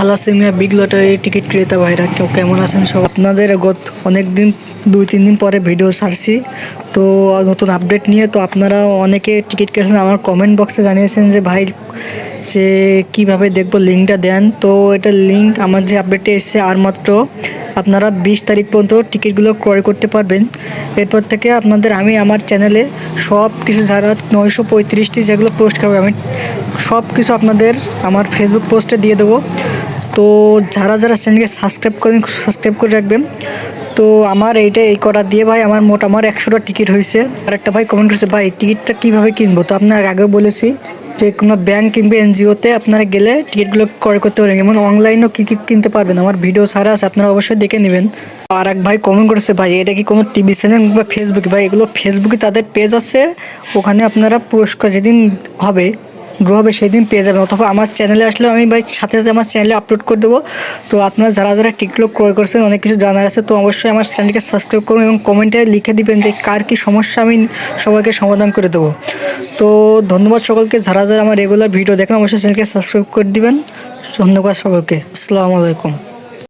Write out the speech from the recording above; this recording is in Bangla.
থালাসেমিয়া বিগ লটারি টিকিট ক্রেতা ভাইরা কেউ কেমন আছেন সব? আপনাদের অনেক দিন 2-3 দিন পরে ভিডিও ছাড়ছি, তো নতুন আপডেট নিয়ে। তো আপনারা অনেকে টিকিট কেটেছেন, আমার কমেন্ট বক্সে জানিয়েছেন যে ভাই সে কীভাবে দেখবো, লিঙ্কটা দেন। তো এটা লিঙ্ক আমার যে আপডেটে এসেছে আর মাত্র আপনারা 20 তারিখ পর্যন্ত টিকিটগুলো ক্রয় করতে পারবেন। এরপর থেকে আপনাদের আমি আমার চ্যানেলে সব কিছু যারা 935টি যেগুলো পোস্ট করবে আমি সব কিছু আপনাদের আমার ফেসবুক পোস্টে দিয়ে দেবো। তো যারা যারা চ্যানেলকে সাবস্ক্রাইব করে রাখবেন। তো আমার এই করা দিয়ে ভাই আমার মোট 100টা টিকিট হয়েছে। আর একটা ভাই কমেন্ট করেছে, ভাই টিকিটটা কীভাবে কিনবো? তো আপনার আগেও বলেছি যে কোনো ব্যাংক কিংবা এনজিওতে আপনারা গেলে টিকিটগুলো ক্রয় করতে পারেন, এবং অনলাইনেও টিকিট কিনতে পারবেন। আমার ভিডিও ছাড়া আছে, আপনারা অবশ্যই দেখে নেবেন। আর এক ভাই কমেন্ট করেছে, ভাই এটা কি কোনো টিভি চ্যানেল বা ফেসবুকে? ভাই এগুলো ফেসবুকে তাদের পেজ আছে, ওখানে আপনারা পুরস্কার যেদিন হবে ড্র হবে সেদিন পেয়ে যাবেন, অথবা আমার চ্যানেলে আসলে আমি ভাই সাথে সাথে আমার চ্যানেলে আপলোড করে দেবো। তো আপনারা যারা যারা টিকিটগুলো ক্রয় করছেন অনেক কিছু জানার আছে, তো অবশ্যই আমার চ্যানেলকে সাবস্ক্রাইব করুন এবং কমেন্টে লিখে দিবেন যে কার কী সমস্যা, আমি সবাইকে সমাধান করে দেবো। তো ধন্যবাদ সকলকে, যারা যারা আমার রেগুলার ভিডিও দেখেন অবশ্যই চ্যানেলকে সাবস্ক্রাইব করে দিবেন। ধন্যবাদ সকলকে, আসসালামু আলাইকুম।